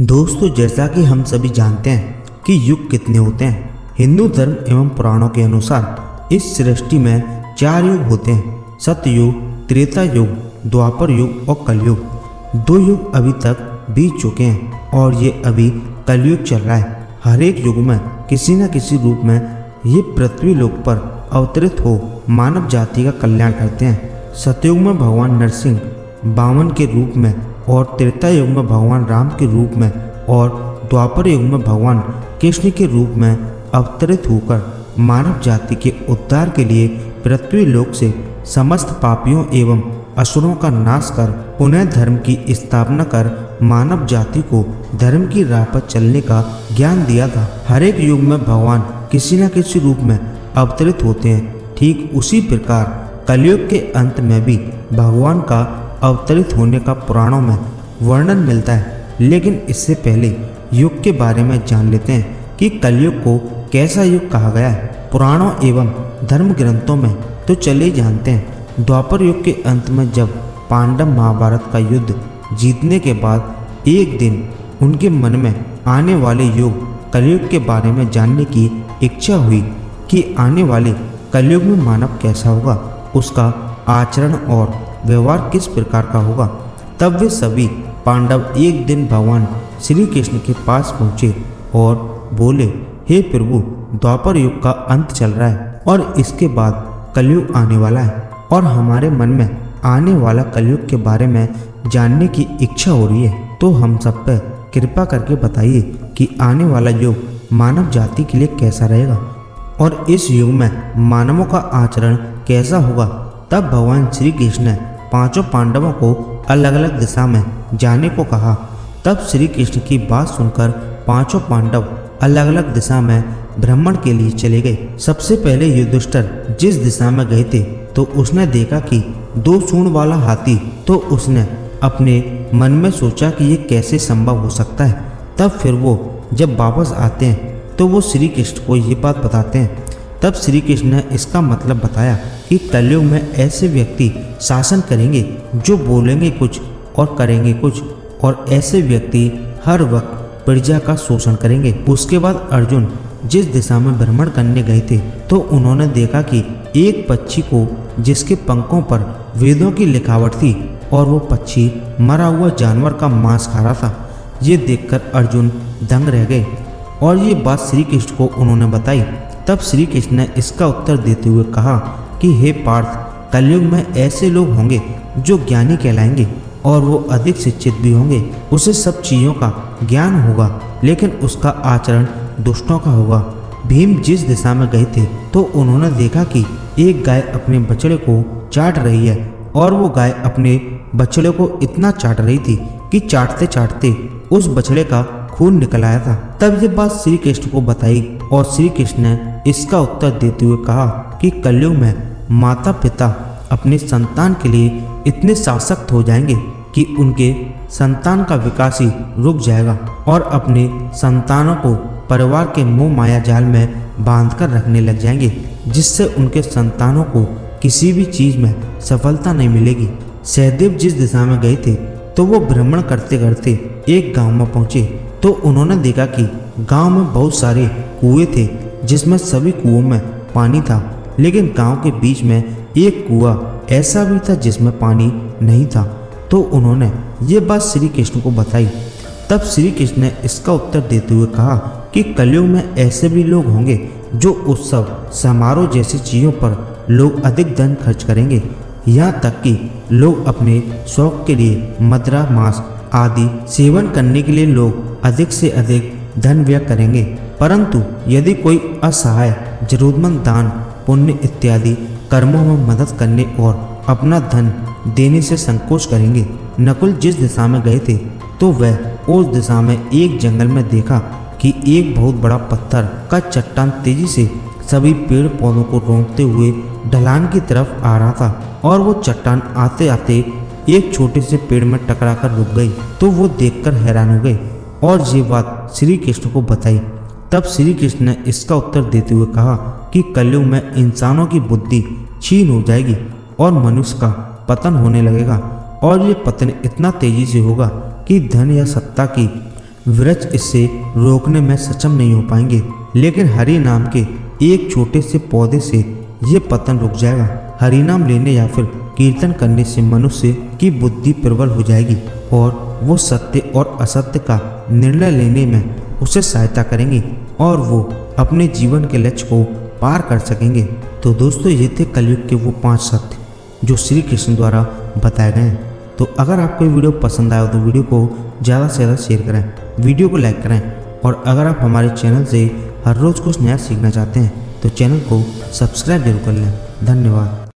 दोस्तों, जैसा कि हम सभी जानते हैं कि युग कितने होते हैं। हिंदू धर्म एवं पुराणों के अनुसार इस सृष्टि में 4 युग होते हैं: सतयुग, त्रेता युग, द्वापर युग और कलयुग। 2 युग अभी तक बीत चुके हैं और ये अभी कलयुग चल रहा है। हर एक युग में किसी न किसी रूप में ये पृथ्वी लोक पर अवतरित हो मानव जाति का कल्याण करते हैं। सतयुग में भगवान नरसिंह वामन के रूप में और त्रेता युग में भगवान राम के रूप में और द्वापर युग में भगवान कृष्ण के रूप में अवतरित होकर मानव जाति के उद्धार के लिए पृथ्वी लोक से समस्त पापियों एवं असुरों का नाश कर पुनः धर्म की स्थापना कर मानव जाति को धर्म की राह पर चलने का ज्ञान दिया था। हर एक युग में भगवान किसी न किसी रूप में अवतरित होते हैं। ठीक उसी प्रकार कलयुग के अंत में भी भगवान का अवतरित होने का पुराणों में वर्णन मिलता है। लेकिन इससे पहले युग के बारे में जान लेते हैं कि कलयुग को कैसा युग कहा गया है। पुराणों एवं धर्म ग्रंथों में तो चले जानते हैं। द्वापर युग के अंत में जब पांडव महाभारत का युद्ध जीतने के बाद एक दिन उनके मन में आने वाले युग कलयुग के बारे में जानने की इच्छा हुई कि आने वाले कलयुग में मानव कैसा होगा, उसका आचरण और व्यवहार किस प्रकार का होगा। तब वे सभी पांडव एक दिन भगवान श्री कृष्ण के पास पहुँचे और बोले, हे प्रभु, द्वापर युग का अंत चल रहा है और इसके बाद कलयुग आने वाला है और हमारे मन में आने वाला कलयुग के बारे में जानने की इच्छा हो रही है। तो हम सब पर कृपा करके बताइए कि आने वाला युग मानव जाति के लिए कैसा रहेगा और इस युग में मानवों का आचरण कैसा होगा। तब भगवान श्री कृष्ण ने 5 पांडवों को अलग अलग दिशा में जाने को कहा। तब श्री कृष्ण की बात सुनकर 5 पांडव अलग अलग दिशा में भ्रमण के लिए चले गए। सबसे पहले युधिष्ठिर जिस दिशा में गए थे तो उसने देखा कि 2 सूंड वाला हाथी। तो उसने अपने मन में सोचा कि ये कैसे संभव हो सकता है। तब फिर वो जब वापस आते हैं तो वो श्री कृष्ण को ये बात बताते हैं। तब श्री कृष्ण ने इसका मतलब बताया कि कलयुग में ऐसे व्यक्ति शासन करेंगे जो बोलेंगे कुछ और करेंगे कुछ, और ऐसे व्यक्ति हर वक्त प्रजा का शोषण करेंगे। उसके बाद अर्जुन जिस दिशा में भ्रमण करने गए थे तो उन्होंने देखा कि एक पक्षी को जिसके पंखों पर वेदों की लिखावट थी और वो पक्षी मरा हुआ जानवर का मांस खा रहा था। ये देखकर अर्जुन दंग रह गए और ये बात श्री कृष्ण को उन्होंने बताई। तब श्री कृष्ण ने इसका उत्तर देते हुए कहा कि हे पार्थ, कलयुग में ऐसे लोग होंगे जो ज्ञानी कहलाएंगे और वो अधिक शिक्षित भी होंगे। उसे सब चीज़ों का ज्ञान होगा लेकिन उसका आचरण दुष्टों का होगा। भीम जिस दिशा में गए थे तो उन्होंने देखा कि एक गाय अपने बछड़े को चाट रही है और वो गाय अपने बछड़े को इतना चाट रही थी कि चाटते चाटते उस बछड़े का खून निकल आया था। तब ये बात श्री कृष्ण को बताई और श्री कृष्ण ने इसका उत्तर देते हुए कहा कि कलयुग में माता पिता अपने संतान के लिए इतने सशक्त हो जाएंगे कि उनके संतान का विकास ही रुक जाएगा और अपने संतानों को परिवार के मोह माया जाल में बांधकर रखने लग जाएंगे, जिससे उनके संतानों को किसी भी चीज में सफलता नहीं मिलेगी। सहदेव जिस दिशा में गए थे तो वो भ्रमण करते करते एक गांव में पहुंचे तो उन्होंने देखा कि गांव में बहुत सारे कुएं थे जिसमें सभी कुओं में पानी था, लेकिन गांव के बीच में एक कुआं ऐसा भी था जिसमें पानी नहीं था। तो उन्होंने ये बात श्री कृष्ण को बताई। तब श्री कृष्ण ने इसका उत्तर देते हुए कहा कि कलयुग में ऐसे भी लोग होंगे जो उत्सव समारोह जैसी चीज़ों पर लोग अधिक धन खर्च करेंगे, यहाँ तक कि लोग अपने शौक के लिए मदिरा मांस आदि सेवन करने के लिए लोग अधिक से अधिक धन व्यय करेंगे। परंतु यदि कोई असहाय, जरूरतमंद, दान पुण्य इत्यादि कर्मों में मदद करने और अपना धन देने से संकोच करेंगे। नकुल जिस दिशा में गए थे तो वह उस दिशा में एक जंगल में देखा कि एक बहुत बड़ा पत्थर का चट्टान तेजी से सभी पेड़ पौधों को रोकते हुए ढलान की तरफ आ रहा था और वो चट्टान आते आते एक छोटे से पेड़ में टकरा कर रुक गई। तो वो देखकर हैरान हो गए और ये बात श्री कृष्ण को बताई। तब श्री कृष्ण ने इसका उत्तर देते हुए कहा कि कलयुग में इंसानों की बुद्धि क्षीण हो जाएगी और मनुष्य का पतन होने लगेगा और ये पतन इतना तेजी से होगा कि धन या सत्ता की वृक्ष इससे रोकने में सक्षम नहीं हो पाएंगे, लेकिन हरि नाम के एक छोटे से पौधे से ये पतन रुक जाएगा। हरि नाम लेने या फिर कीर्तन करने से मनुष्य की बुद्धि प्रबल हो जाएगी और वो सत्य और असत्य का निर्णय लेने में उसे सहायता करेंगे और वो अपने जीवन के लक्ष्य को पार कर सकेंगे। तो दोस्तों, ये थे कलयुग के वो 5 सत्य जो श्री कृष्ण द्वारा बताए गए हैं। तो अगर आपको वीडियो पसंद आया तो वीडियो को ज़्यादा से ज़्यादा शेयर करें, वीडियो को लाइक करें और अगर आप हमारे चैनल से हर रोज़ कुछ नया सीखना चाहते हैं तो चैनल को सब्सक्राइब जरूर कर लें। धन्यवाद।